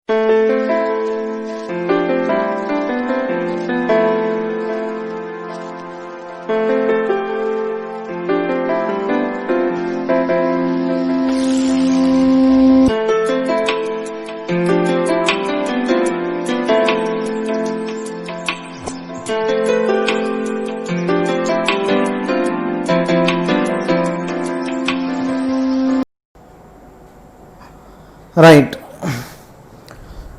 Right.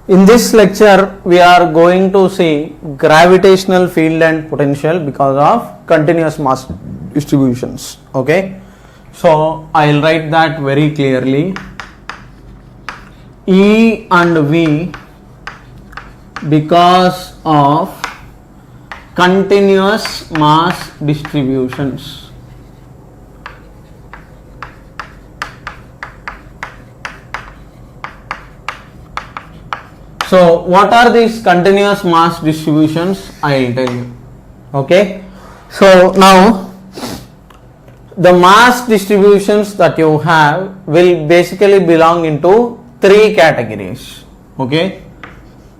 In this lecture, we are going to see gravitational field and potential because of continuous mass distributions. Okay. So I'll write that very clearly. E and V because of continuous mass distributions. So what are these continuous mass distributions? I will tell you. Okay. So now the mass distributions that you have will basically belong into three categories. Okay.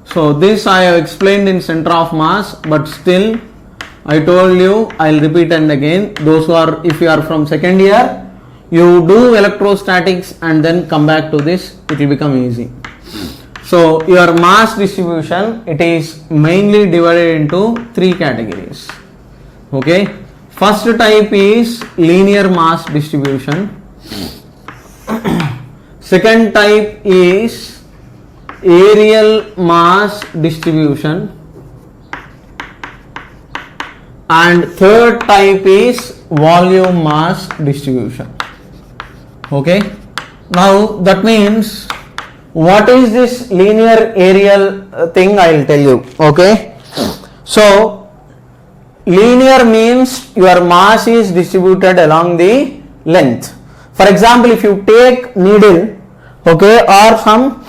So this I have explained in center of mass, but still I told you, I will repeat and again, those who are, if you are from second year, you do electrostatics and then come back to this, it will become easy. So your mass distribution, it is mainly divided into three categories. Okay. First type is linear mass distribution. Second type is areal mass distribution. And third type is volume mass distribution. Okay. Now that means, what is this linear areal thing? I will tell you. Okay. So linear means your mass is distributed along the length. For example, if you take needle, okay, or some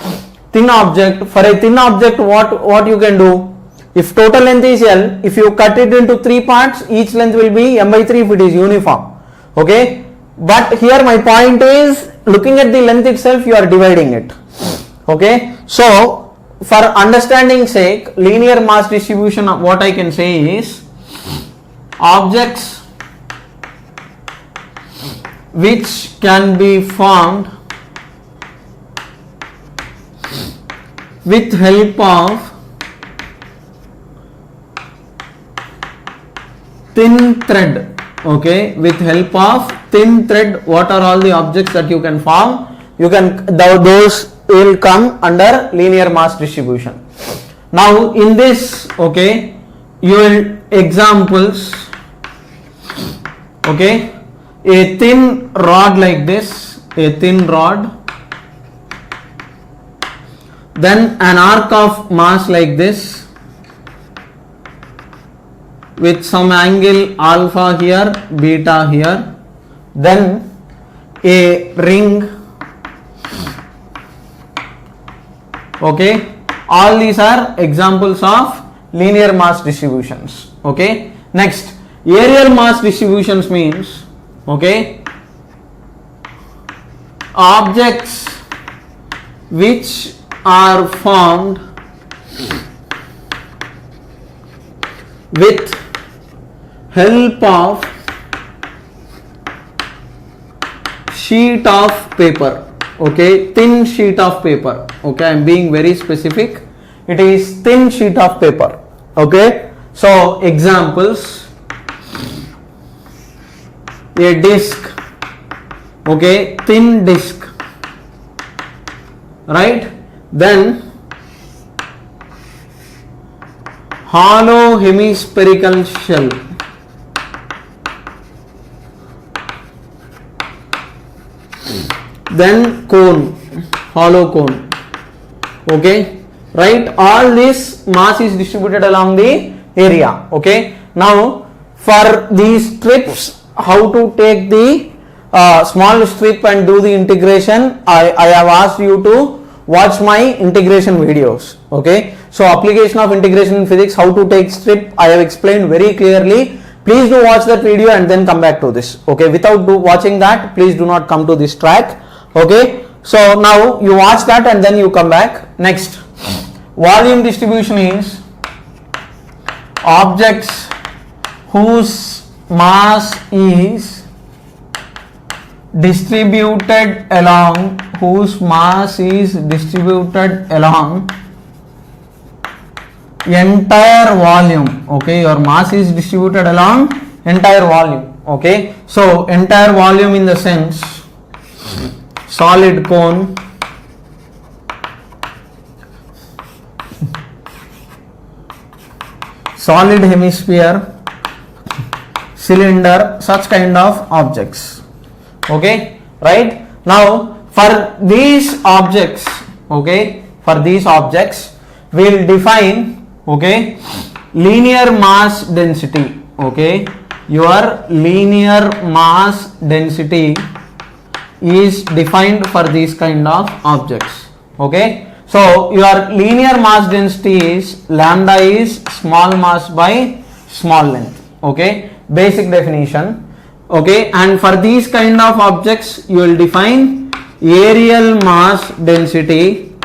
thin object, for a thin object, what you can do? If total length is L, if you cut it into three parts, each length will be m/3 if it is uniform. Okay. But here my point is, looking at the length itself, you are dividing it. Okay. So for understanding sake, linear mass distribution, what I can say is, objects which can be formed with help of thin thread. Okay, with help of thin thread, what are all the objects that you can form? You can, those will come under linear mass distribution. Now in this, okay, you will examples. Okay, a thin rod like this, a thin rod, then an arc of mass like this with some angle alpha here, beta here, then a ring. Okay, all these are examples of linear mass distributions. Okay, next, areal mass distributions means, okay, objects which are formed with help of sheet of paper. Okay, thin sheet of paper. Okay, I am being very specific. It is thin sheet of paper. Okay, so examples, a disc. Okay, thin disc, right? Then hollow hemispherical shell. Then cone, hollow cone. Okay, right? All this mass is distributed along the area. Okay, now for these strips, how to take the small strip and do the integration, I have asked you to watch my integration videos. Okay, so application of integration in physics, how to take strip, I have explained very clearly. Please do watch that video and then come back to this. Okay, without watching that, please do not come to this track. Okay, so now you watch that and then you come back. Next, volume distribution is objects whose mass is distributed along entire volume. Okay, your mass is distributed along entire volume. Okay, so entire volume in the sense solid cone, solid hemisphere, cylinder, such kind of objects. Okay, right? Now for these objects, okay, we'll define, okay, linear mass density. Okay, your linear mass density is defined for these kind of objects. Okay, so your linear mass density is lambda is small mass by small length. Okay, basic definition. Okay, and for these kind of objects you will define areal mass density.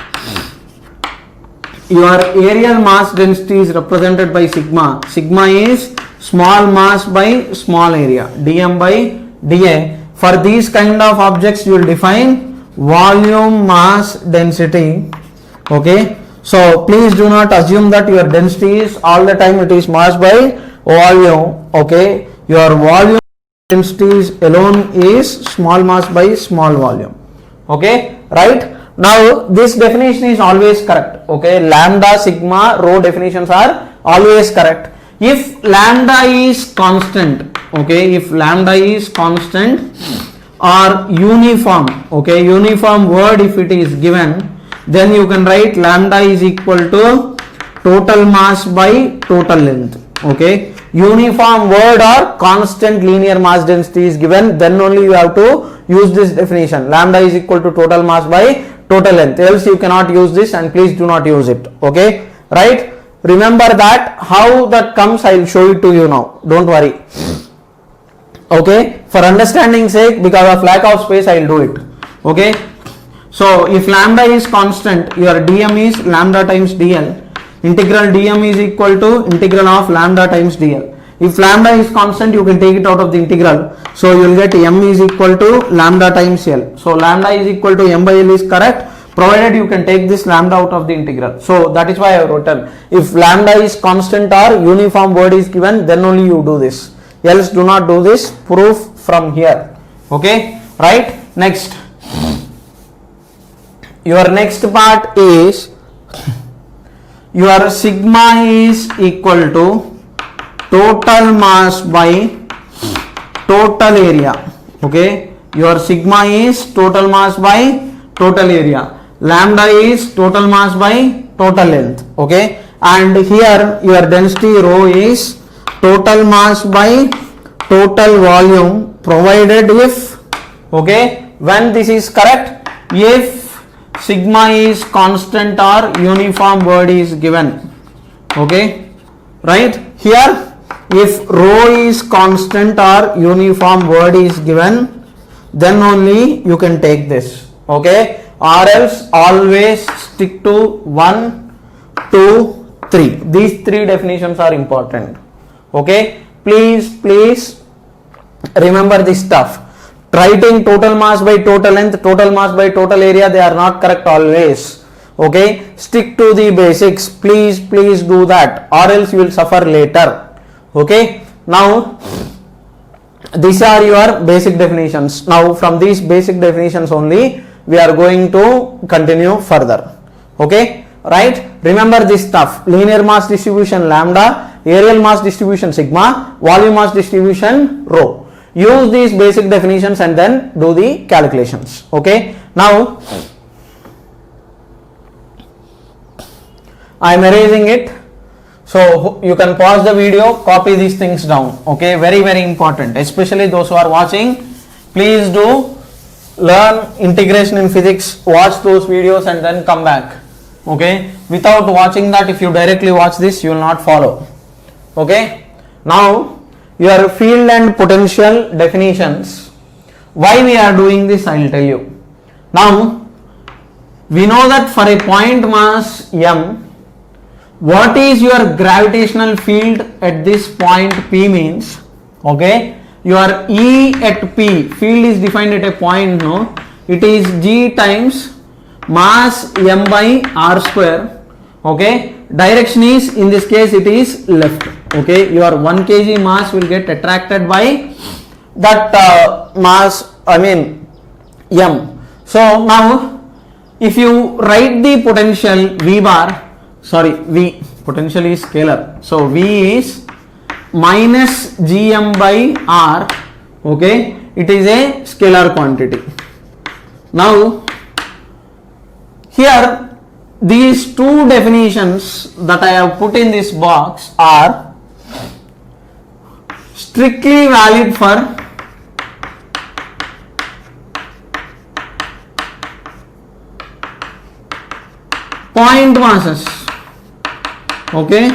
Your areal mass density is represented by sigma. Sigma is small mass by small area, dm by dA. For these kind of objects you will define volume mass density. Okay, so please do not assume that your density is all the time it is mass by volume. Okay, your volume density alone is small mass by small volume. Okay, right? Now this definition is always correct. Okay, lambda, sigma, rho definitions are always correct. If lambda is constant, okay, if lambda is constant or uniform, okay, uniform word if it is given, then you can write lambda is equal to total mass by total length. Okay, uniform word or constant linear mass density is given, then only you have to use this definition. Lambda is equal to total mass by total length, else you cannot use this, and please do not use it. Okay, right? Remember that. How that comes I will show it to you now, don't worry. Okay, for understanding sake, because of lack of space I will do it. Okay, so if lambda is constant, your dm is lambda times dl. Integral dm is equal to integral of lambda times dl. If lambda is constant, you can take it out of the integral, so you will get m is equal to lambda times l. So lambda is equal to m by l is correct, provided you can take this lambda out of the integral. So that is why I have written, if lambda is constant or uniform word is given, then only you do this, else do not do this proof from here. Okay, right? Next, your next part is your sigma is equal to total mass by total area. Okay, your sigma is total mass by total area, lambda is total mass by total length. Okay, and here your density rho is total mass by total volume, provided if, okay, when this is correct, if sigma is constant or uniform word is given. Okay, right? Here if rho is constant or uniform word is given, then only you can take this. Okay, or else always stick to 1, 2, 3. These three definitions are important. Okay, please remember this stuff. Writing total mass by total length, total mass by total area, they are not correct always. Okay, stick to the basics, please do that, or else you will suffer later. Okay, now these are your basic definitions. Now from these basic definitions only we are going to continue further. Okay, right? Remember this stuff: linear mass distribution lambda, areal mass distribution sigma, volume mass distribution rho. Use these basic definitions and then do the calculations. Okay, now I am erasing it, so you can pause the video, copy these things down. Okay, very important, especially those who are watching. Please do learn integration in physics, watch those videos and then come back. Okay, without watching that, if you directly watch this, you will not follow. Okay, now your field and potential definitions. Why we are doing this, I will tell you. Now we know that for a point mass m, what is your gravitational field at this point P means, okay, your E at P, field is defined at a point, no, it is G times mass m by r square, okay, direction is, in this case it is left, okay, your 1 kg mass will get attracted by that mass, I mean m. So now if you write the potential V bar, sorry, V, potential is scalar, so V is minus Gm by R, okay, it is a scalar quantity. Now here these two definitions that I have put in this box are strictly valid for point masses, okay,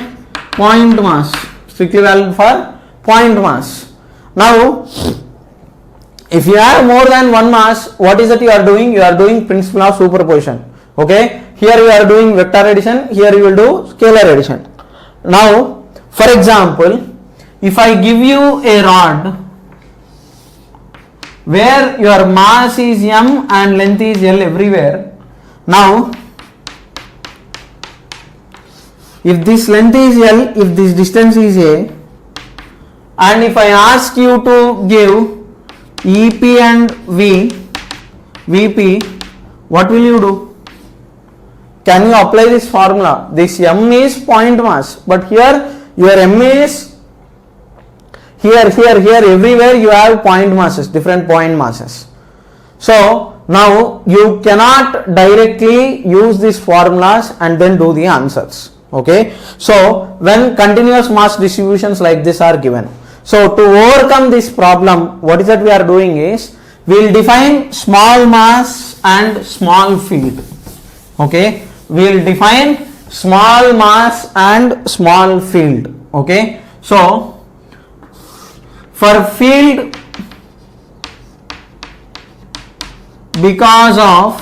point mass, strictly valid for point mass. Now if you have more than one mass, what is that you are doing? You are doing principle of superposition, okay, here you are doing vector addition, here you will do scalar addition. Now for example, if I give you a rod where your mass is m and length is l everywhere, now if this length is L, if this distance is A, and if I ask you to give EP and VP, what will you do? Can you apply this formula? This M is point mass, but here your M is here, everywhere you have point masses, different point masses. So now you cannot directly use these formulas and then do the answers. Okay, so when continuous mass distributions like this are given, so to overcome this problem, what is that we are doing is, we will define small mass and small field. Okay, we will define small mass and small field. Okay, so for field because of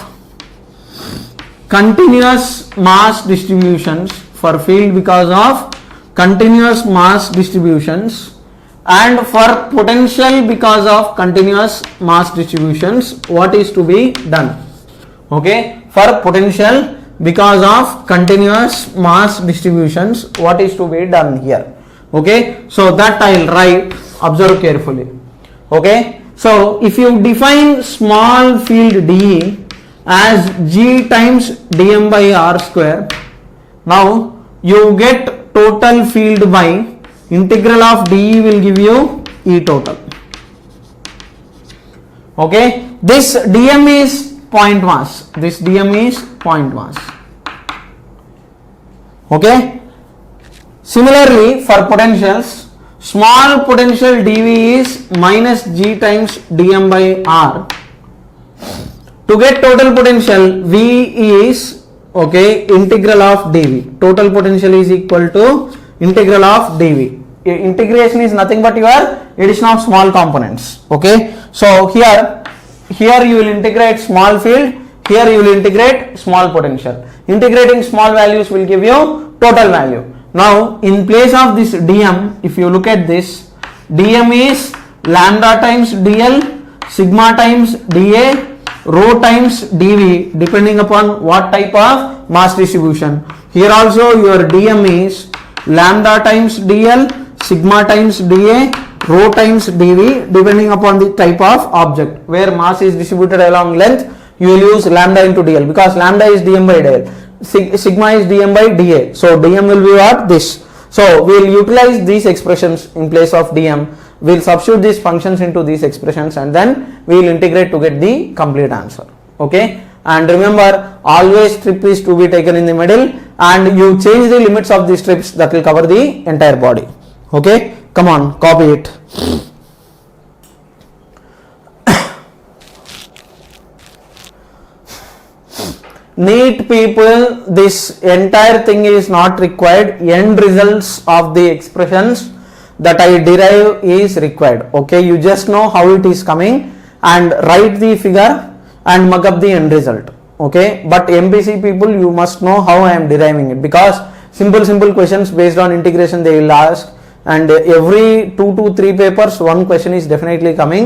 continuous mass distributions, for field because of continuous mass distributions, and for potential because of continuous mass distributions, what is to be done? Okay, for potential because of continuous mass distributions, what is to be done here? Okay, so that I will write, observe carefully. Okay, so if you define small field dE as G times dm by r square, now you get total field by integral of dE will give you E total. Okay, this dm is point mass, this dm is point mass. Okay, similarly for potentials, small potential dV is minus G times dm by r. To get total potential, V is, okay, integral of dV. Total potential is equal to integral of dV. Integration is nothing but your addition of small components. Okay, so here you will integrate small field, here you will integrate small potential. Integrating small values will give you total value. Now in place of this dm, if you look at this, dm is lambda times dl, sigma times dA, rho times dV, depending upon what type of mass distribution. Here also your dm is lambda times dl, sigma times dA, rho times dV, depending upon the type of object. Where mass is distributed along length, you will use lambda into dl, because lambda is dm by dl, sigma is dm by dA, so dm will be what? This. So we will utilize these expressions in place of dm. We will substitute these functions into these expressions, and then we will integrate to get the complete answer. Okay, and remember, always strip is to be taken in the middle, and you change the limits of the strips, that will cover the entire body. Okay, come on, copy it. NEET people, this entire thing is not required. End results of the expressions that I derive is required. Okay, you just know how it is coming and write the figure and mug up the end result. Okay, but MPC people, you must know how I am deriving it, because simple questions based on integration they will ask, and every 2 to 3 papers one question is definitely coming,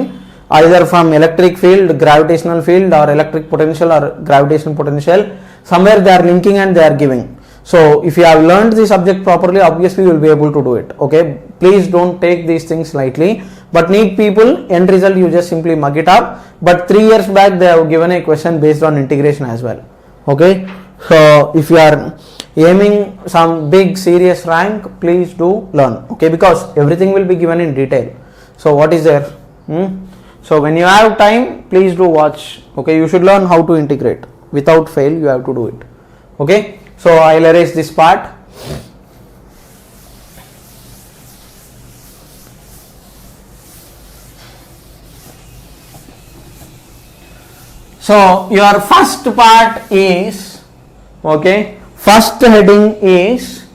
either from electric field, gravitational field, or electric potential or gravitational potential. Somewhere they are linking and they are giving. So if you have learned the subject properly, obviously you will be able to do it. Okay, please don't take these things lightly. But NEET people, end result you just simply mug it up. But 3 years back they have given a question based on integration as well. Okay, so if you are aiming some big serious rank, please do learn. Okay, because everything will be given in detail. So what is there? So when you have time, please do watch. Okay, you should learn how to integrate. Without fail, you have to do it. Okay, so I'll erase this part. So your first part is, okay, first heading is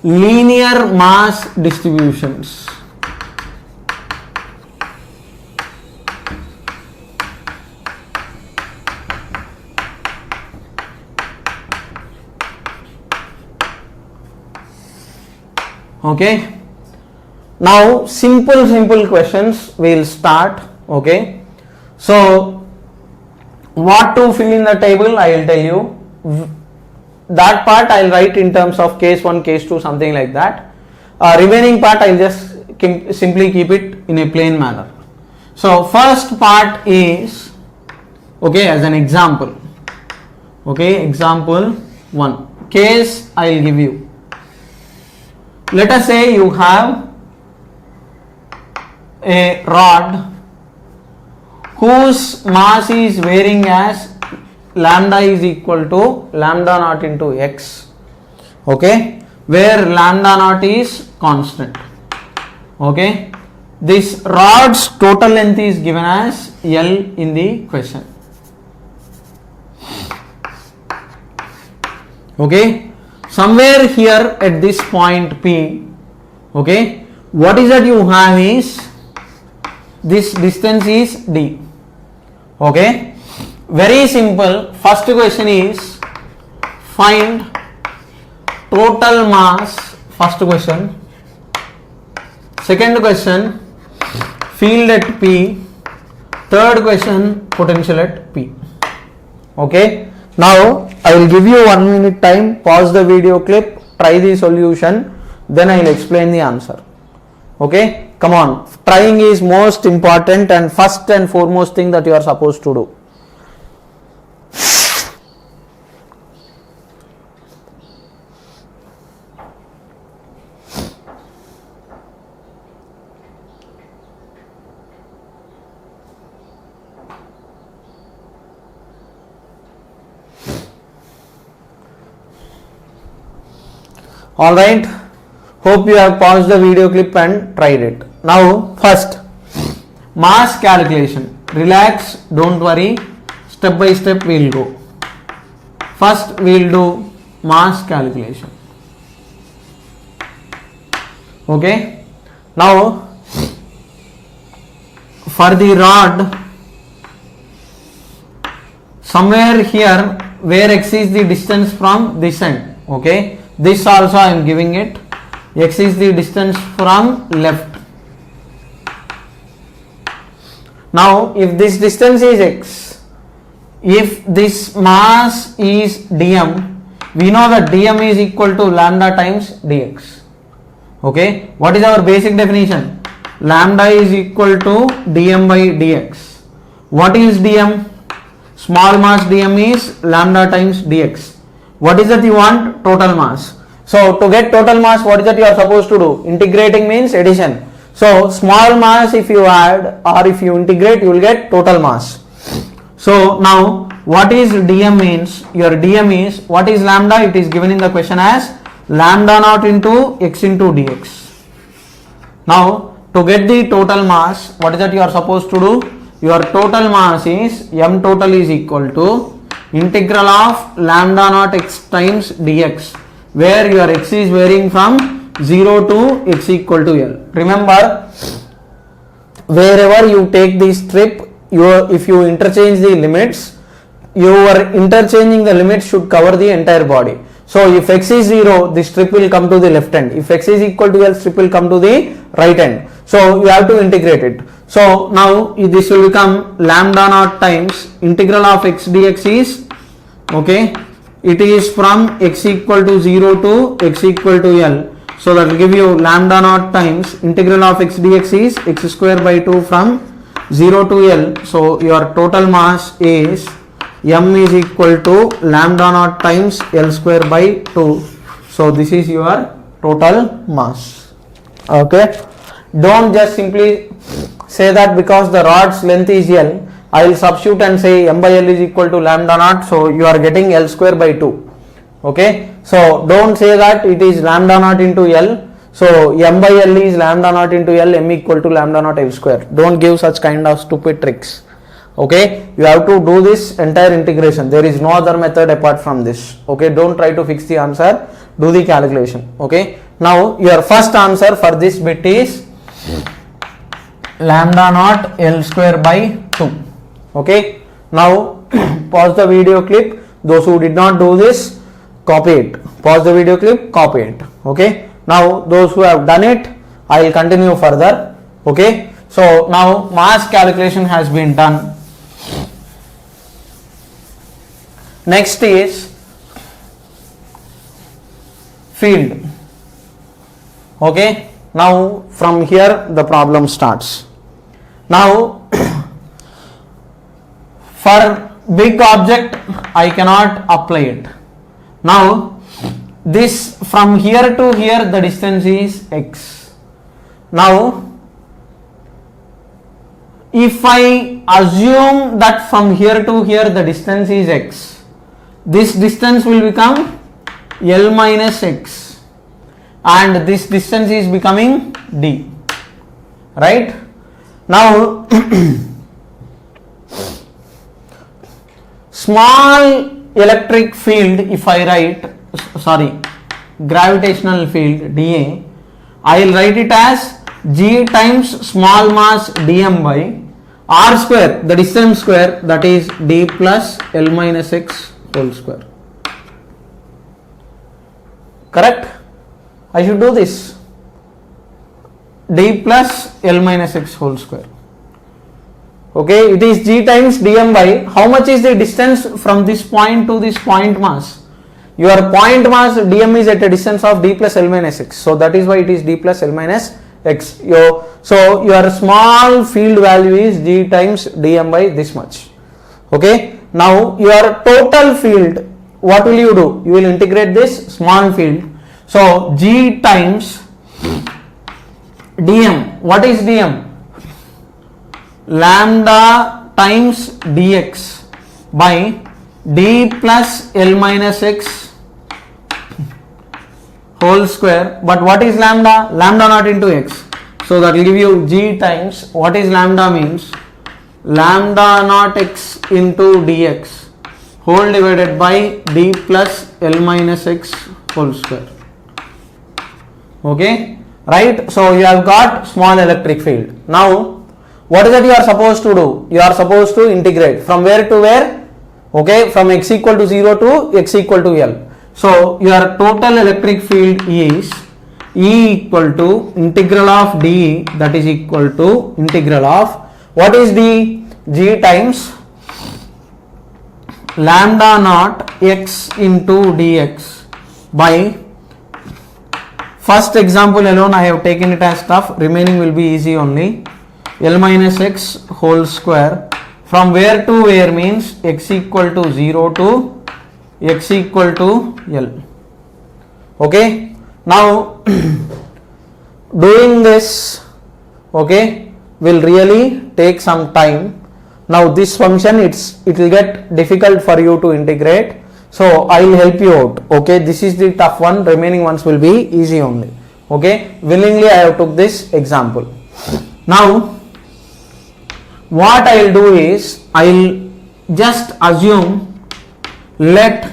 linear mass distributions. Okay, now simple questions will start. Okay, so what to fill in the table I will tell you. That part I will write in terms of case 1, case 2, something like that. Remaining part I will just simply keep it in a plain manner. So first part is, okay, as an example. Okay, example 1. Case I will give you. Let us say you have a rod whose mass is varying as lambda is equal to lambda naught into x. Okay, where lambda naught is constant. Okay, this rod's total length is given as L in the question. Okay, somewhere here at this point P, okay, what is that you have is this distance is D. Okay, very simple. First question is find total mass. First question. Second question, field at P. Third question, potential at P. Okay, now I will give you 1 minute time. Pause the video clip, try the solution, then I will explain the answer. Okay, come on, trying is most important and first and foremost thing that you are supposed to do. Alright, hope you have paused the video clip and tried it. Now first, mass calculation. Relax, don't worry, step by step we will go. First we will do mass calculation. Okay, now for the rod, somewhere here where x is the distance from this end. Okay, this also I am giving it, x is the distance from left. Now if this distance is x, if this mass is dm, we know that dm is equal to lambda times dx. Okay, what is our basic definition? Lambda is equal to dm by dx. What is dm? Small mass dm is lambda times dx. What is that you want? Total mass. So to get total mass, what is that you are supposed to do? Integrating means addition. So small mass if you add or if you integrate, you will get total mass. So now what is dm means? Your dm is, what is lambda? It is given in the question as lambda naught into x into dx. Now to get the total mass, what is that you are supposed to do? Your total mass is m total is equal to integral of lambda naught x times dx, where your x is varying from 0 to x equal to L. Remember, wherever you take this strip, if you interchange the limits, your interchanging the limits should cover the entire body. So if x is 0, this strip will come to the left hand. If x is equal to L, strip will come to the right hand. So you have to integrate it. So now this will become lambda naught times integral of x dx is, okay, it is from x equal to 0 to x equal to L. So that will give you lambda naught times integral of x dx is x square by 2 from 0 to L. So your total mass is m is equal to lambda naught times L square by 2. So this is your total mass. Okay. Don't just simply say that because the rod's length is L, I will substitute and say m by L is equal to lambda naught. So you are getting L square by 2. Okay. So don't say that it is lambda naught into L. So m by L is lambda naught into L, m equal to lambda naught L square. Don't give such kind of stupid tricks. Okay, you have to do this entire integration. There is no other method apart from this. Okay, don't try to fix the answer, do the calculation. Okay, now your first answer for this bit is lambda naught L square by 2. Okay, now pause the video clip. Those who did not do this, copy it. Pause the video clip, copy it. Okay, now those who have done it, I will continue further. Okay, so now mass calculation has been done. Next is field. Okay, now from here the problem starts. Now for big object I cannot apply it. Now this from here to here the distance is x. Now if I assume that from here to here the distance is x, this distance will become L minus x and this distance is becoming d, right? Now small electric field, if I write, gravitational field dA, I will write it as g times small mass dm by r square, the distance square, that is d plus L minus x whole square. Correct? I should do this. D plus L minus x whole square. Okay, it is g times dm by how much is the distance from this point to this point mass? Your point mass dm is at a distance of d plus L minus x. So that is why it is d plus L minus x. So your small field value is g times dm by this much. Okay. Now your total field, what will you do? You will integrate this small field. So g times dm. What is dm? Lambda times dx by d plus L minus x whole square. But what is lambda? Lambda naught into x. So that will give you g times, what is lambda means? Lambda naught x into dx whole divided by d plus L minus x whole square. Okay, right? So you have got small electric field. Now what is it you are supposed to do? You are supposed to integrate from where to where? Okay, from x equal to 0 to x equal to L. So your total electric field is E equal to integral of dE, that is equal to integral of, what is the g times lambda naught x into dx by, first example alone I have taken it as tough, remaining will be easy only, L minus x whole square, from where to where means x equal to 0 to x equal to L. Okay, now doing this, okay, will really take some time. Now this function it will get difficult for you to integrate, so I will help you out. Okay, this is the tough one, remaining ones will be easy only. Okay, willingly I have took this example. Now what I will do is I will just assume let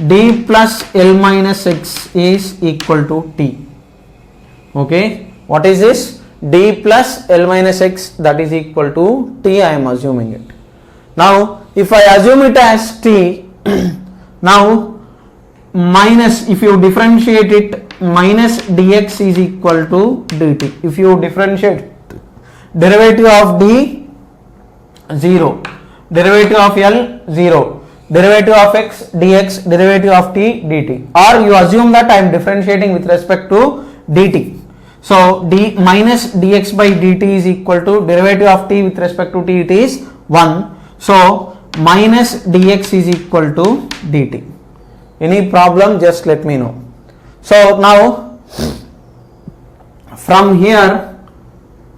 d plus L minus x is equal to t. Okay, what is this? D plus L minus x, that is equal to t, I am assuming it. Now if I assume it as t, now minus, if you differentiate it, minus dx is equal to dt. If you differentiate derivative of d 0, derivative of L 0, derivative of x dx, derivative of t dt, or you assume that I am differentiating with respect to dt. So d minus dx by dt is equal to derivative of t with respect to t, it is 1. So minus dx is equal to dt. Any problem, just let me know. So now from here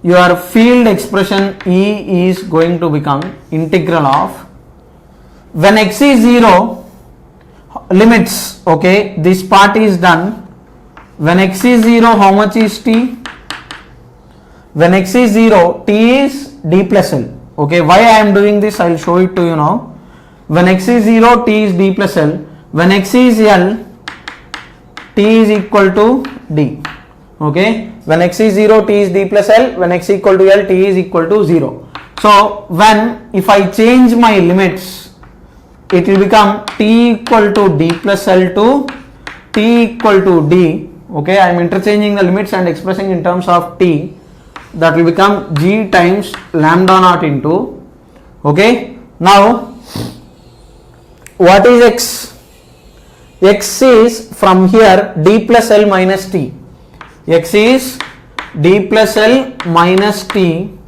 your field expression E is going to become integral of, when x is 0, limits, okay, this part is done. When x is 0, how much is t? When x is 0, t is d plus L. Okay, why I am doing this, I will show it to you now. When x is 0, t is d plus L. When x is L, t is equal to d. Okay, when x is 0, t is d plus L. When x is equal to L, t is equal to 0. So when, if I change my limits, it will become t equal to d plus L to t equal to d. Okay, I am interchanging the limits and expressing in terms of t. That will become g times lambda naught into, okay, now what is x? X is from here d plus L minus t. X is d plus L minus t.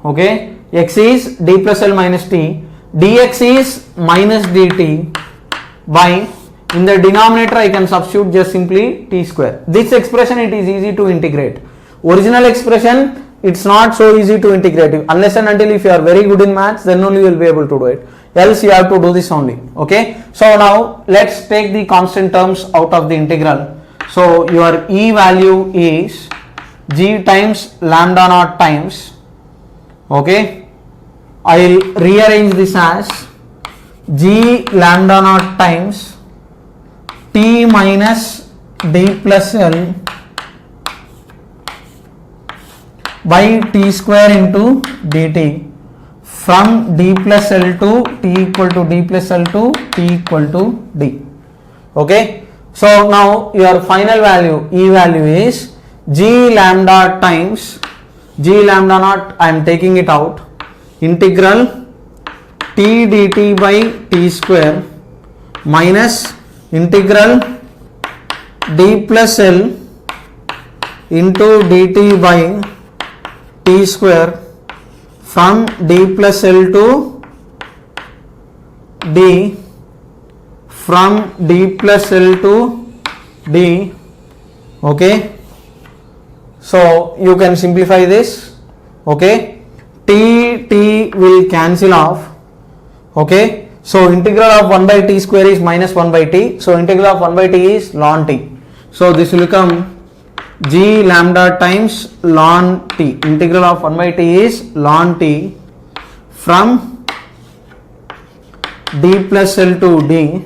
Okay, x is d plus L minus t. Dx is minus dt by, in the denominator I can substitute just simply t square. This expression it is easy to integrate. Original expression it's not so easy to integrate, unless and until if you are very good in maths, then only you will be able to do it. Else you have to do this only. Okay. So now let's take the constant terms out of the integral. So your E value is g times lambda naught times, okay, I will rearrange this as g lambda naught times t minus d plus L by t square into dt, from d plus L to t equal to d plus L to t equal to d. Okay. So now your final value, E value is g lambda times g lambda naught, I am taking it out, integral t dt by t square minus integral d plus L into dt by t square from d plus L to d, from d plus L to d. Okay, so you can simplify this. Okay, t will cancel off. Okay, so integral of 1 by t square is minus 1 by t, so integral of 1 by t is ln t. So this will become g lambda times ln t. Integral of 1 by t is ln t from d plus L to d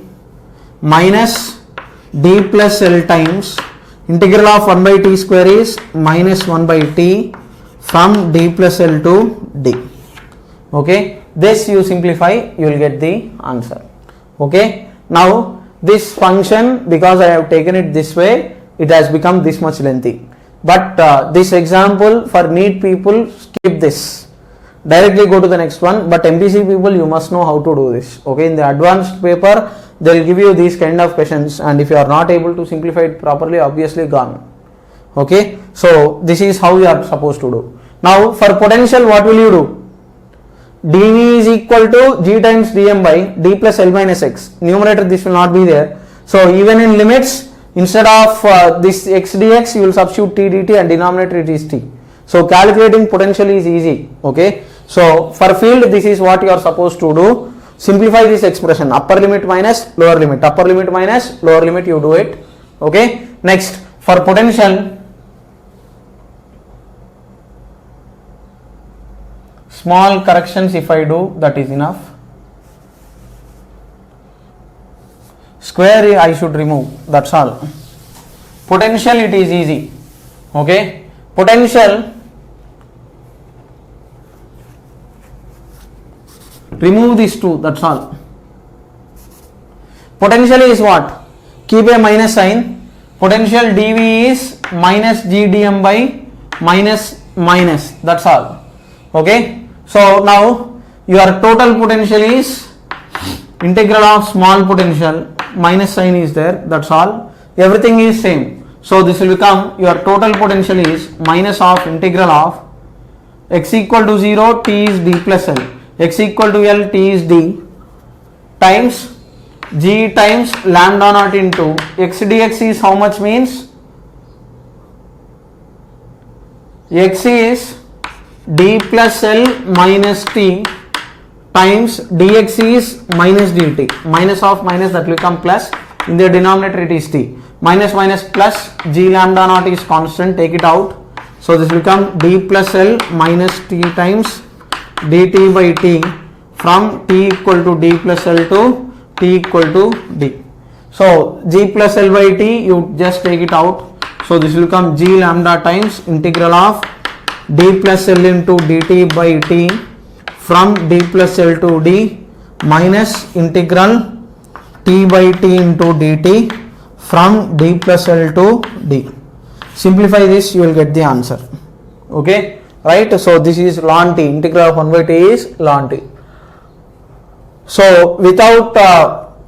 minus d plus L times integral of 1 by t square is minus 1 by t from d plus L to d. Okay, this you simplify, you will get the answer. Okay, now this function, because I have taken it this way, it has become this much lengthy, but this example for NEET people, skip this, directly go to the next one. But MPC people, you must know how to do this. Okay, in the advanced paper they will give you these kind of questions, and if you are not able to simplify it properly, obviously gone. Okay, so this is how you are supposed to do. Now for potential, what will you do? dV is equal to g times dm by d plus L minus x. Numerator this will not be there, so even in limits, instead of this x dx, you will substitute t dt and denominator it is t. So calculating potential is easy. Okay, so for field, this is what you are supposed to do. Simplify this expression, upper limit minus lower limit, upper limit minus lower limit, you do it. Okay, next for potential, small corrections if I do, that is enough. Square I should remove, that's all. Potential, it is easy. Okay, potential, remove these two, that's all. Potential is what? keep a minus sign. Potential dV is minus g dm by minus minus, that's all. Okay, so now your total potential is integral of small potential, minus sign is there, that's all. Everything is same. So this will become your total potential is minus of integral of x equal to 0, t is d plus L, x equal to L, t is d, times g times lambda naught into x dx is how much means x is d plus L minus t times dx is minus dt, minus of minus, that will become plus, in the denominator it is t, minus minus plus, g lambda naught is constant, take it out. So this will become d plus L minus t times dt by t from t equal to d plus L to t equal to d. So g plus L by t, you just take it out. So this will become g lambda times integral of d plus L into dt by t from d plus L to d minus integral t by t into dt from d plus L to d. Simplify this, you will get the answer. Okay, right? So this is ln t, integral of 1 by t is ln t. So without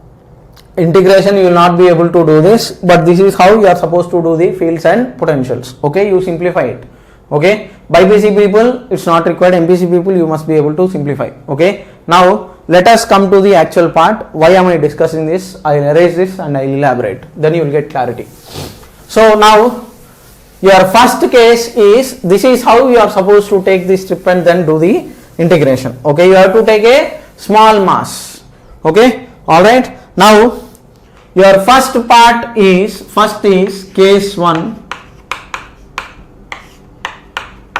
integration you will not be able to do this, but this is how you are supposed to do the fields and potentials. Okay, you simplify it. Okay, by BC people it's not required, MPC people you must be able to simplify. Okay, now let us come to the actual part. Why am I discussing this? I will erase this and I will elaborate, then you will get clarity. So now your first case is, this is how you are supposed to take this strip and then do the integration. Okay, you have to take a small mass. Okay, alright. Now your first part is, first is case 1.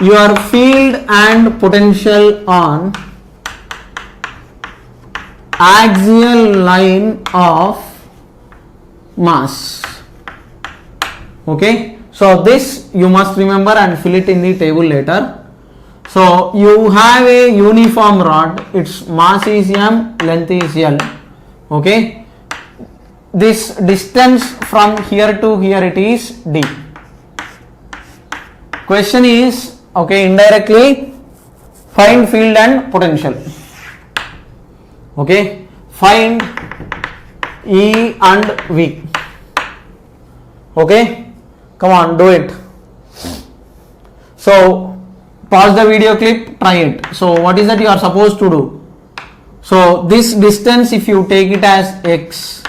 Your field and potential on axial line of mass. Okay, so this you must remember and fill it in the table later. So you have a uniform rod, its mass is m, length is L. Okay, this distance from here to here it is d. Question is, okay, indirectly find field and potential. Okay, find E and V. Okay, come on, do it. So pause the video clip, try it. So what is that you are supposed to do? So this distance, if you take it as x,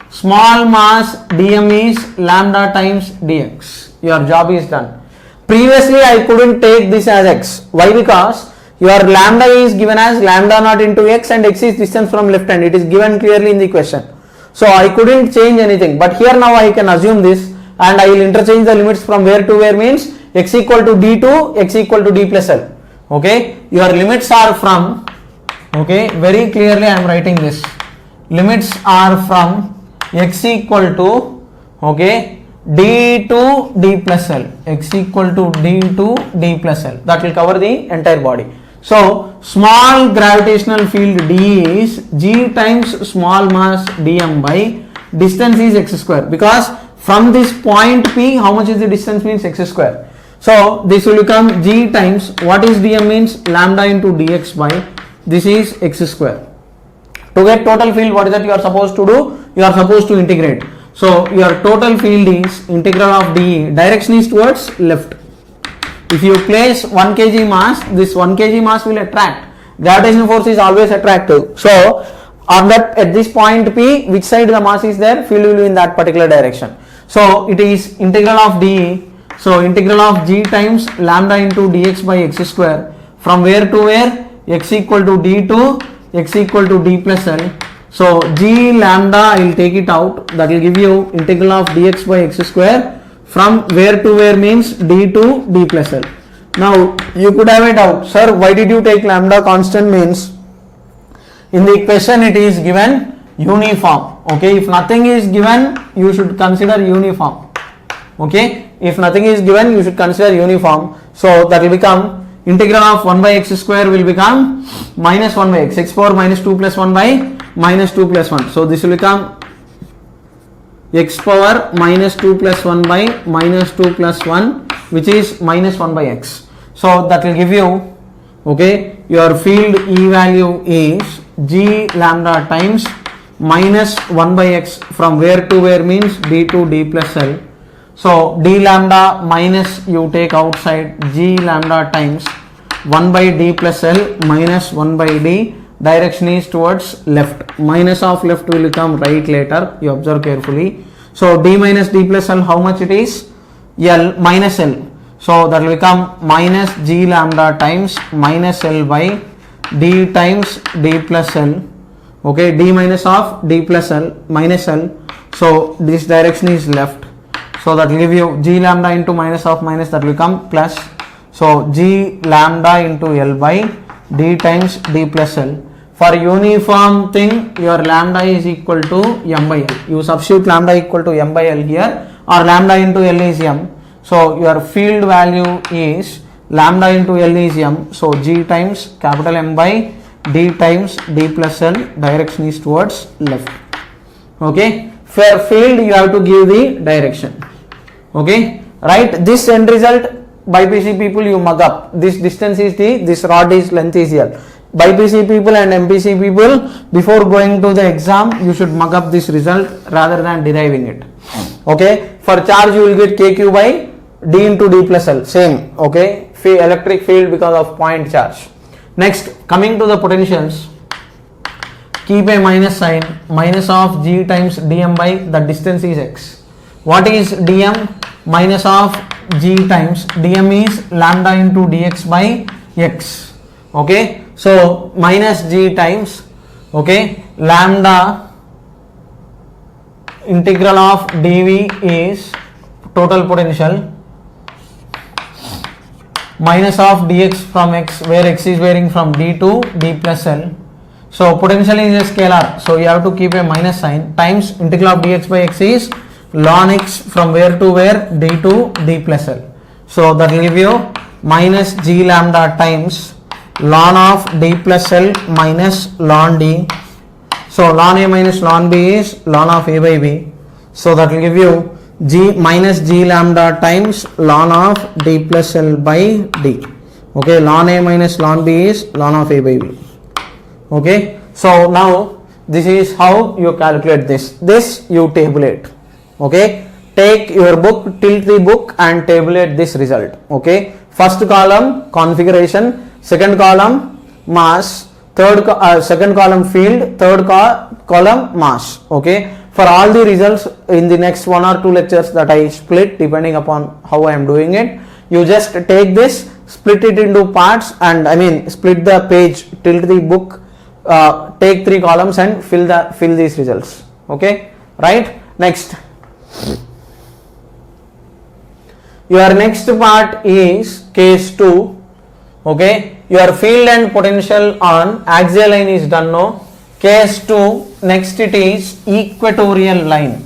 small mass dm is lambda times dx, your job is done. Previously I couldn't take this as x. Why? Because your lambda is given as lambda naught into x and x is distance from left hand. It is given clearly in the question. So I couldn't change anything. But here now I can assume this and I will interchange the limits from where to where means x equal to d to x equal to d plus L. Okay, your limits are from, okay, very clearly I am writing this. Limits are from x equal to, okay, d to d plus L, x equal to d to d plus L. That will cover the entire body. So small gravitational field d is g times small mass dm by distance is x square, because from this point P how much is the distance means x square. So this will become g times, what is dm means lambda into dx by this is x square. To get total field, what is that you are supposed to do? You are supposed to integrate. So your total field is integral of dE, direction is towards left. If you place 1 kg mass, this 1 kg mass will attract. Gravitational force is always attractive. So on that, at this point P, which side the mass is there, field will be in that particular direction. So it is integral of dE. So integral of g times lambda into dx by x square, from where to where, x equal to d to x equal to d plus L. So g lambda, I will take it out, that will give you integral of dx by x square from where to where means d to d plus L. Now you could have a doubt, sir, why did you take lambda constant? Means in the question it is given uniform. Okay, if nothing is given you should consider uniform. Okay, if nothing is given you should consider uniform. So that will become integral of 1 by x square will become minus 1 by x, x power minus 2 plus 1 by minus 2 plus 1. So this will become x power minus 2 plus 1 by minus 2 plus 1, which is minus 1 by x. So that will give you, okay, your field E value is G lambda times minus 1 by x, from where to where means d to d plus L. So d lambda minus, you take outside, G lambda times 1 by d plus L minus 1 by d, direction is towards left. Minus of left will come right later, you observe carefully. So d minus d plus L, how much it is? L minus L. So that will become minus G lambda times minus L by d times d plus L. Okay, d minus of d plus L minus L. So this direction is left. So that will give you G lambda into minus of minus, that will become plus. So G lambda into L by d times d plus L. For uniform thing, your lambda is equal to m by L. You substitute lambda equal to m by L here, or lambda into L is m. So your field value is lambda into L is m. So G times capital M by d times d plus L, direction is towards left. Okay, for field you have to give the direction. Okay, right, this end result, BPC people you mug up, this distance is d, this rod is length is L. BPC people and MPC people, before going to the exam, you should mug up this result rather than deriving it. Okay, for charge you will get kq by d into d plus L, same. Okay, electric field because of point charge. Next, coming to the potentials, keep a minus sign, minus of G times dm by the distance is x. What is dm? Minus of G times dm is lambda into dx by x. Okay, so minus G times, okay, lambda integral of dv is total potential minus of dx from x, where x is varying from d to d plus L. So potential is a scalar, so you have to keep a minus sign, times integral of dx by x is ln x, from where to where, d to d plus L. So that will give you minus G lambda times ln of d plus L minus ln d. So ln a minus ln b is ln of a by b. So that will give you G minus G lambda times ln of d plus L by d. Okay, ln a minus ln b is ln of a by b. Okay, so now this is how you calculate this. This you tabulate. Okay, take your book, tilt the book and tabulate this result. Okay, first column configuration, second column mass, second column field, third column mass. Okay, for all the results in the next 1 or 2 lectures that I split depending upon how I am doing it, you just take this, split it into parts, and split the page, tilt the book, take 3 columns and fill these results. Okay, right? Next, your next part is case 2. Okay, your field and potential on axial line is done now. Case 2, next it is equatorial line.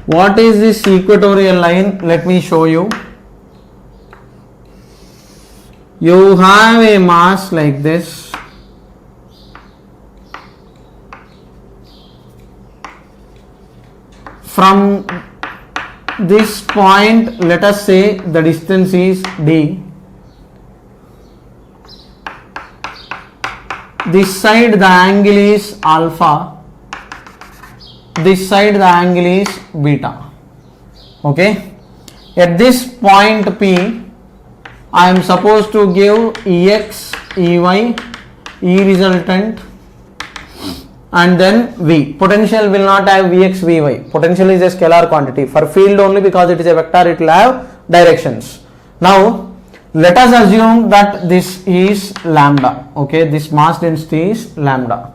What is this equatorial line? Let me show you. You have a mass like this. From this point, let us say the distance is d. This side the angle is alpha. This side the angle is beta. Okay, at this point P, I am supposed to give Ex, Ey, E resultant, and then V. Potential will not have Vx, Vy. Potential is a scalar quantity. For field only, because it is a vector, it will have directions. Now let us assume that this is lambda. Okay, this mass density is lambda.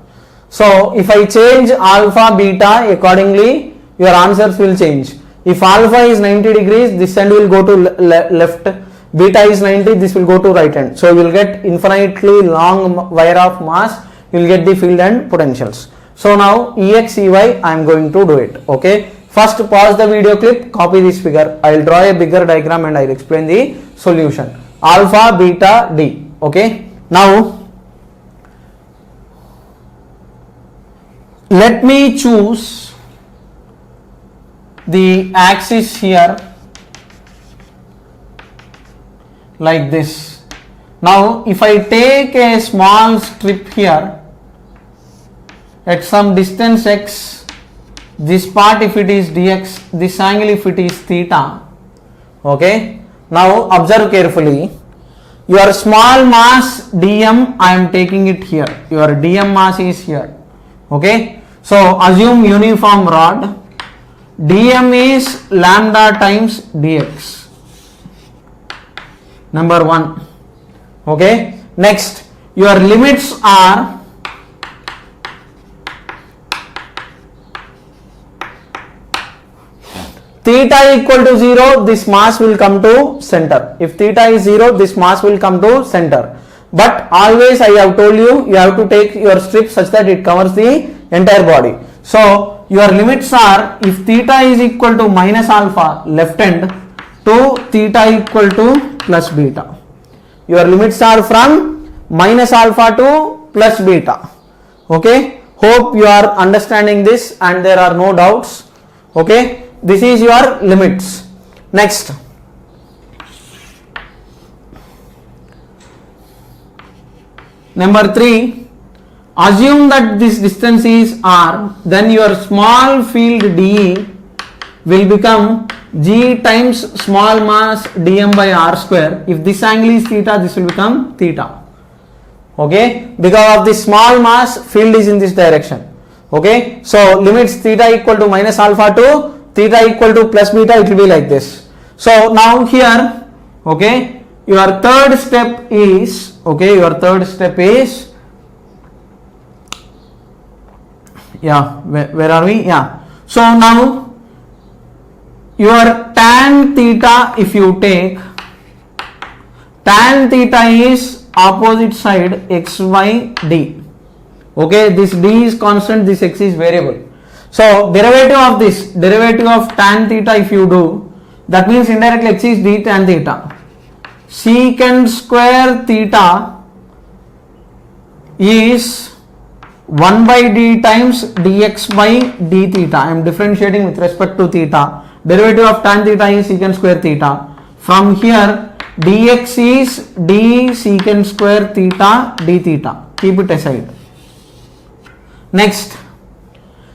So if I change alpha, beta, accordingly your answers will change. If alpha is 90 degrees, this end will go to left. beta is 90, this will go to right hand. So you will get infinitely long wire of mass, you will get the field and potentials. So now Ex, Ey, I am going to do it. Okay. First pause the video clip, copy this figure. I will draw a bigger diagram and I will explain the solution. Alpha, beta, d. Okay. Now let me choose the axis here like this. Now if I take a small strip here at some distance x, this part if it is dx, this angle if it is theta. Okay. Now observe carefully. Your small mass dm, I am taking it here. Your dm mass is here. Okay. So assume uniform rod. Dm is lambda times dx. Number 1. Okay. Next, your limits are theta equal to 0, this mass will come to center. If theta is 0, this mass will come to center. But always I have told you, you have to take your strip such that it covers the entire body. So your limits are, if theta is equal to minus alpha left hand to theta equal to plus beta. Your limits are from minus alpha to plus beta. Okay. Hope you are understanding this and there are no doubts. Okay. This is your limits. Next. Number 3. Assume that this distance is r, then your small field dE will become g times small mass dm by r square. If this angle is theta, this will become theta. Okay, because of the small mass, field is in this direction. Okay, so limits theta equal to minus alpha to theta equal to plus beta, it will be like this. So now here, okay, your third step is, yeah, where are we? Yeah. So now your tan theta, if you take, tan theta is opposite side xy d. Okay, this d is constant, this x is variable. So derivative of this, derivative of tan theta if you do, that means indirectly x is d tan theta. Secant square theta is 1 by d times dx by d theta. I am differentiating with respect to theta. Derivative of tan theta is secant square theta. From here dx is d secant square theta d theta. Keep it aside. Next,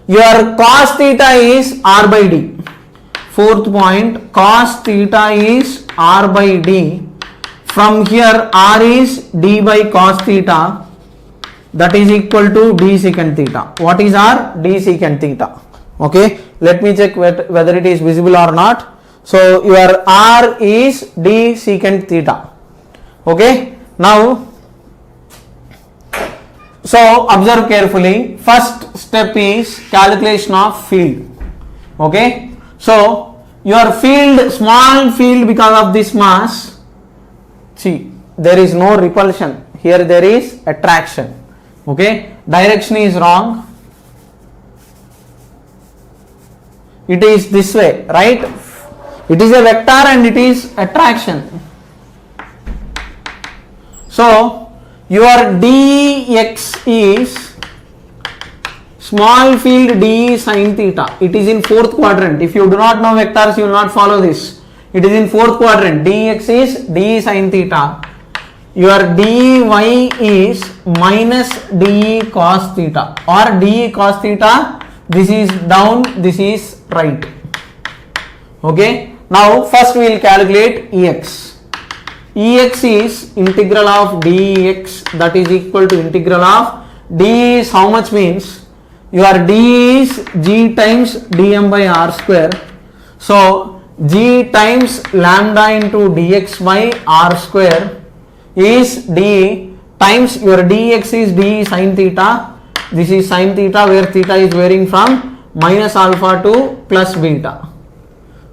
your cos theta is r by d. Fourth point, cos theta is r by d. From here r is d by cos theta, that is equal to d secant theta. What is r? D secant theta. Okay, let me check whether it is visible or not. So your r is d secant theta. Okay, now so observe carefully. First step is calculation of field. Okay, so your field, small field, because of this mass, see, there is no repulsion. Here there is attraction. Okay, direction is wrong. It is this way, right? It is a vector and it is attraction. So your dx is small field d sin theta. It is in fourth quadrant. If you do not know vectors, you will not follow this. It is in fourth quadrant. Dx is d sin theta. Your dy is minus d cos theta, or d cos theta. This is down, this is right. Okay, now first we will calculate Ex. Ex is integral of dx, that is equal to integral of d is how much, means your d is g times dm by r square. So g times lambda into dx by r square is d times your dx is d sin theta. This is sin theta, where theta is varying from minus alpha to plus beta.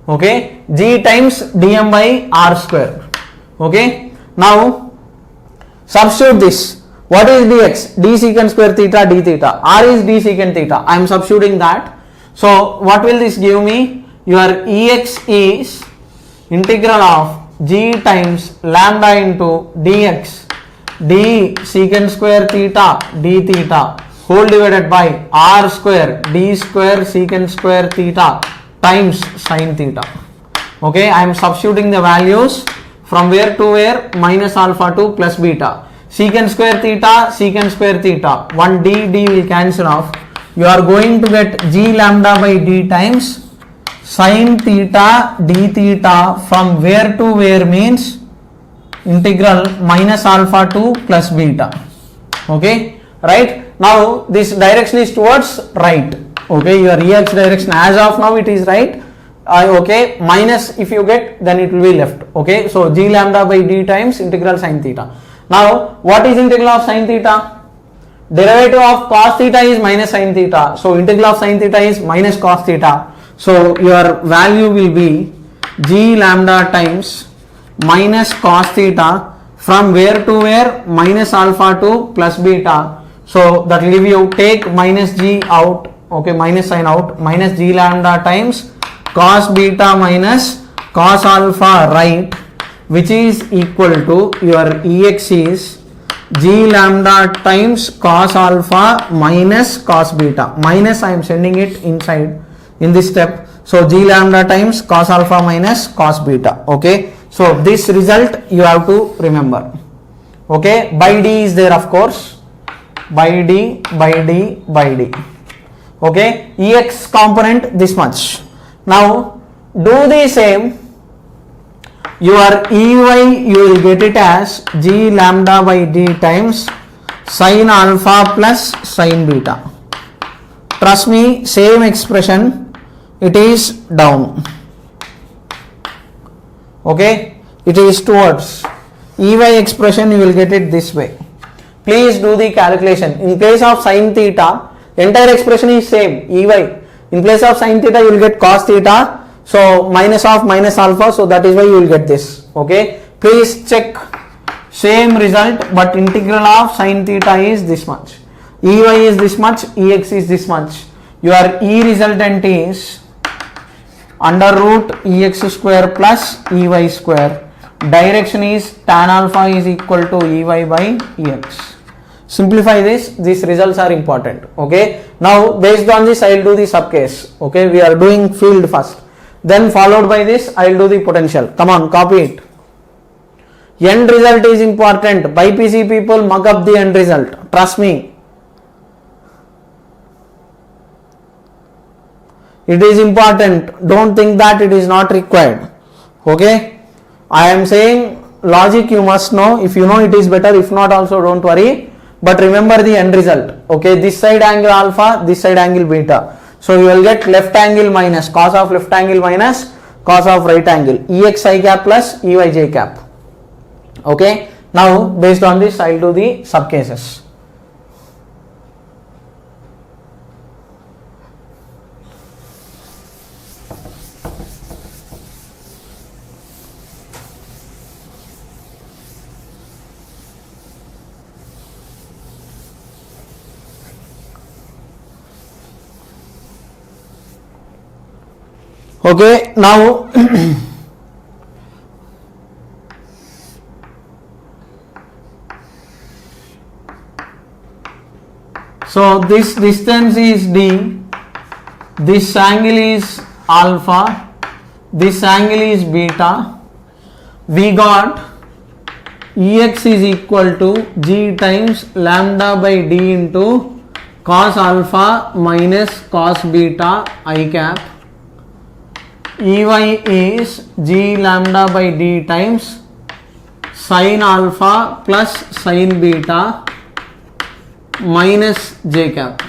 Okay, g times dm by r square. Okay, now substitute this. What is dx? D secant square theta d theta. R is d secant theta. I am substituting that. So what will this give me? Your Ex is integral of g times lambda into dx d secant square theta d theta whole divided by r square d square secant square theta times sin theta. Okay, I am substituting the values from where to where? Minus alpha to plus beta. Secant square theta, 1 d will cancel off. You are going to get g lambda by d times sin theta d theta from where to where means integral minus alpha to plus beta. Okay, right? Now this direction is towards right. Okay, your Ex direction as of now it is right. Okay, minus if you get then it will be left. Okay, so g lambda by d times integral sin theta. Now what is integral of sin theta? Derivative of cos theta is minus sin theta. So integral of sin theta is minus cos theta. So your value will be g lambda times minus cos theta from where to where? Minus alpha to plus beta. So that will give you, take minus g out, okay, minus sign out, minus g lambda times cos beta minus cos alpha right, which is equal to your Ex is g lambda times cos alpha minus cos beta. Minus I am sending it inside in this step. So g lambda times cos alpha minus cos beta. Okay, so this result you have to remember. Okay, by d is there of course, by d. Okay, Ex component this much. Now do the same. Your Ey you will get it as g lambda by d times sin alpha plus sin beta. Trust me, same expression, it is down. Okay, it is towards. Ey expression you will get it this way. Please do the calculation. In place of sin theta, entire expression is same, Ey. In place of sin theta you will get cos theta. So minus of minus alpha, so that is why you will get this. Okay, please check, same result, but integral of sin theta is this much, Ey is this much, Ex is this much. Your E resultant is under root Ex square plus Ey square. Direction is tan alpha is equal to Ey by Ex. Simplify this, these results are important. Okay, now based on this I will do the sub case. Okay, we are doing field first, then followed by this I will do the potential. Come on, copy it. End result is important. BiPC people mug up the end result. Trust me. It is important. Don't think that it is not required. Okay. I am saying logic you must know. If you know it is better. If not also don't worry. But remember the end result. Okay. This side angle alpha, this side angle beta. So you will get left angle minus cos of left angle minus cos of right angle. Ex I cap plus Ey j cap. Okay. Now based on this I will do the sub cases. Okay, now so this distance is d, this angle is alpha, this angle is beta. We got Ex is equal to g times lambda by d into cos alpha minus cos beta I cap. Ey is g lambda by d times sin alpha plus sin beta minus j cap.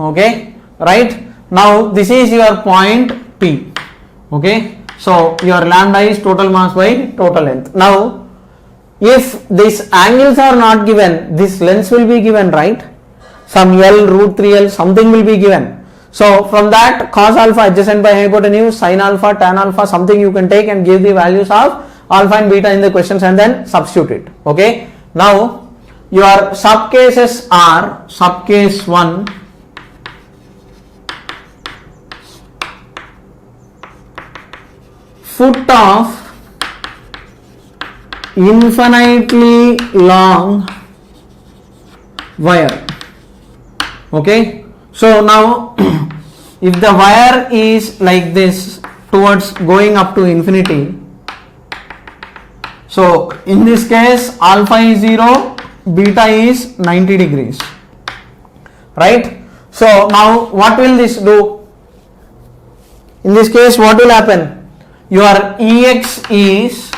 Okay, right? Now this is your point P. Okay, so your lambda is total mass by total length. Now if these angles are not given, this length will be given, right? Some L, root 3L, something will be given. So from that cos alpha adjacent by hypotenuse, sin alpha, tan alpha, something you can take and give the values of alpha and beta in the questions and then substitute it. Okay. Now your sub cases are sub case 1, foot of infinitely long wire. Okay, so now if the wire is like this towards going up to infinity, so in this case alpha is 0, beta is 90 degrees, right? So now what will this do? In this case what will happen? Your Ex is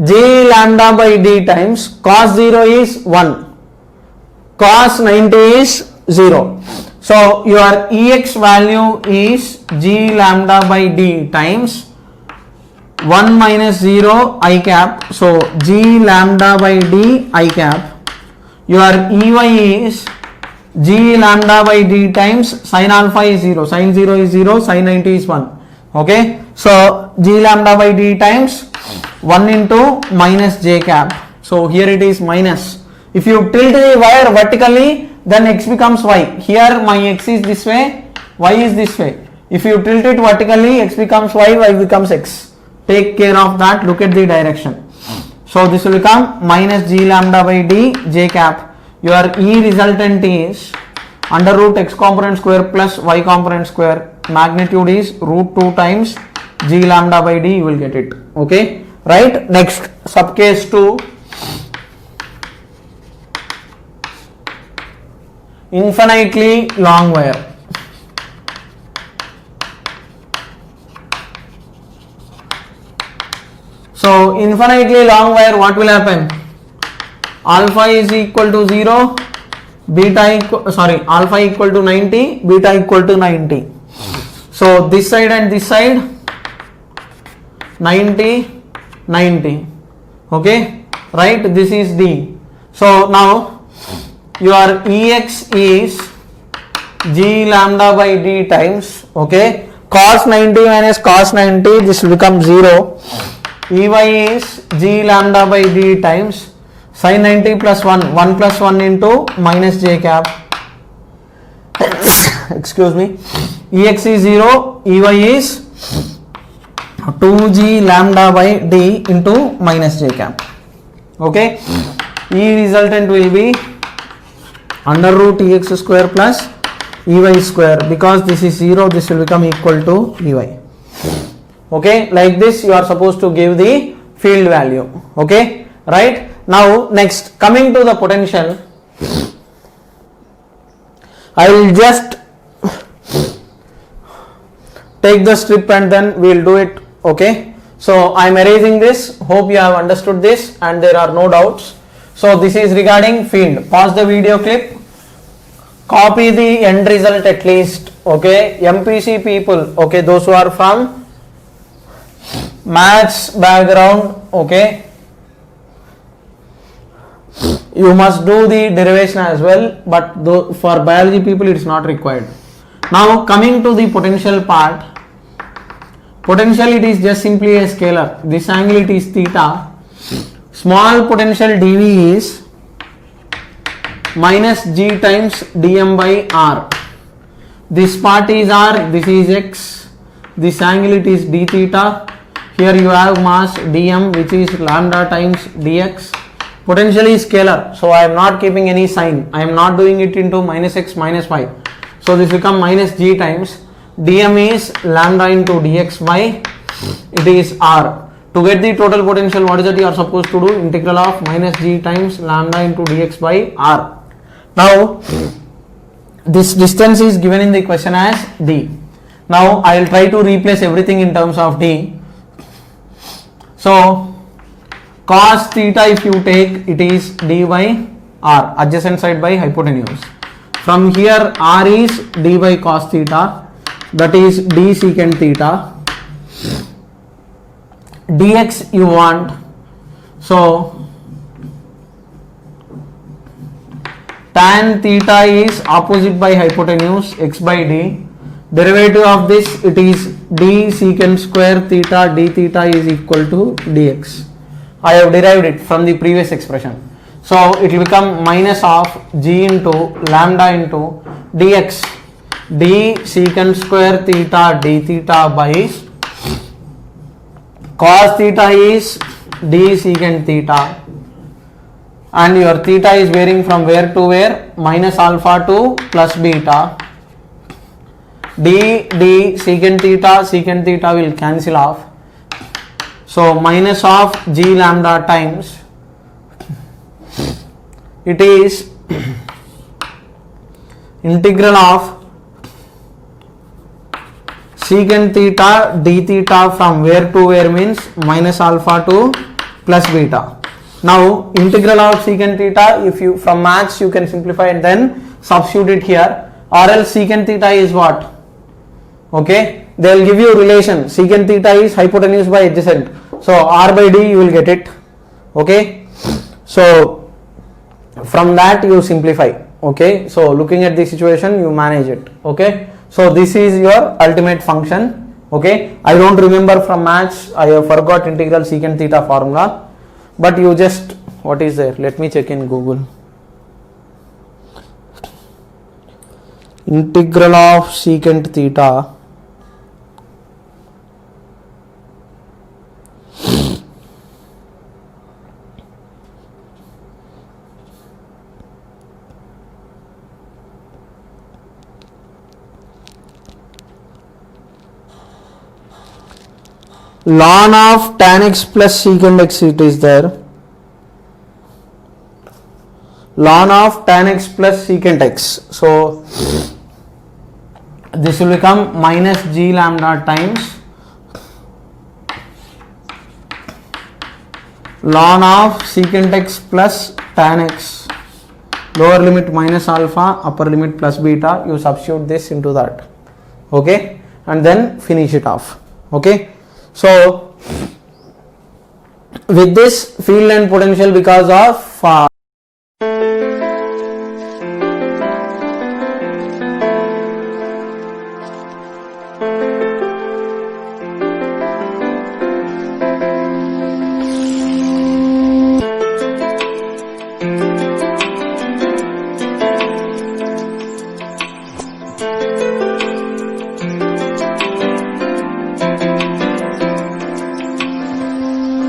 j lambda by d times cos 0 is 1, cos 90 is 0. So your Ex value is g lambda by d times 1 minus 0 I cap. So g lambda by d I cap. Your Ey is g lambda by d times sin alpha is 0, sin 0 is 0, sin 90 is 1. Okay, so g lambda by d times 1 into minus j cap. So here it is minus. If you tilt the wire vertically, then x becomes y. Here my x is this way, y is this way. If you tilt it vertically, x becomes y, y becomes x. Take care of that. Look at the direction. So this will become minus g lambda by d j cap. Your E resultant is under root x component square plus y component square. Magnitude is root 2 times g lambda by d. You will get it. Okay. Right. Next, sub case 2. Infinitely long wire. So infinitely long wire, what will happen? Alpha is equal to 0, alpha equal to 90, beta equal to 90. So this side and this side 90, 90. Okay, right? This is D. So now your Ex is g lambda by d times, okay, cos 90 minus cos 90, this will become 0. Ey is g lambda by d times sin 90 plus 1, 1 plus 1 into minus j cap. Excuse me. Ex is 0, Ey is 2g lambda by d into minus j cap. Okay. E resultant will be under root Ex square plus Ey square. Because this is 0, this will become equal to Ey. Okay, like this you are supposed to give the field value. Okay, right? Now next, coming to the potential, I will just take the strip and then we will do it. Okay, so I am erasing this. Hope you have understood this and there are no doubts. So this is regarding field. Pause the video clip, copy the end result at least. Okay, MPC people, okay, those who are from maths background, okay, you must do the derivation as well, but for biology people it is not required. Now coming to the potential part, potential it is just simply a scalar. This angle it is theta. Small potential dV is minus g times dm by r. This part is r, this is x, this angle it is d theta. Here you have mass dm which is lambda times dx. Potential is scalar, so I am not keeping any sign. I am not doing it into minus x minus y. So this become minus g times dm is lambda into dx by it is r. To get the total potential, what is that you are supposed to do? Integral of minus g times lambda into dx by r. Now this distance is given in the question as d. Now I will try to replace everything in terms of d. So cos theta, if you take, it is d by r, adjacent side by hypotenuse. From here r is d by cos theta, that is d secant theta. Dx you want, so tan theta is opposite by hypotenuse, x by d. Derivative of this, it is d secant square theta d theta is equal to dx. I have derived it from the previous expression. So it will become minus of g into lambda into dx, d secant square theta d theta by cos theta is d secant theta, and your theta is varying from where to where, minus alpha to plus beta. D secant theta will cancel off. So minus of g lambda times, it is integral of secant theta d theta from where to where means minus alpha to plus beta. Now integral of secant theta, if you from maths you can simplify and then substitute it here, or else secant theta is what? Okay, they will give you relation, secant theta is hypotenuse by adjacent, so r by d you will get it. Okay, so from that you simplify. Okay, so looking at the situation you manage it. Okay, so this is your ultimate function. Okay, I don't remember from maths, I have forgot integral secant theta formula, but you just, what is there, let me check in Google. Integral of secant theta ln of tan x plus secant x, it is there, ln of tan x plus secant x. So this will become minus g lambda times ln of secant x plus tan x, lower limit minus alpha, upper limit plus beta, you substitute this into that. Okay, and then finish it off. Okay, so with this field and potential, because of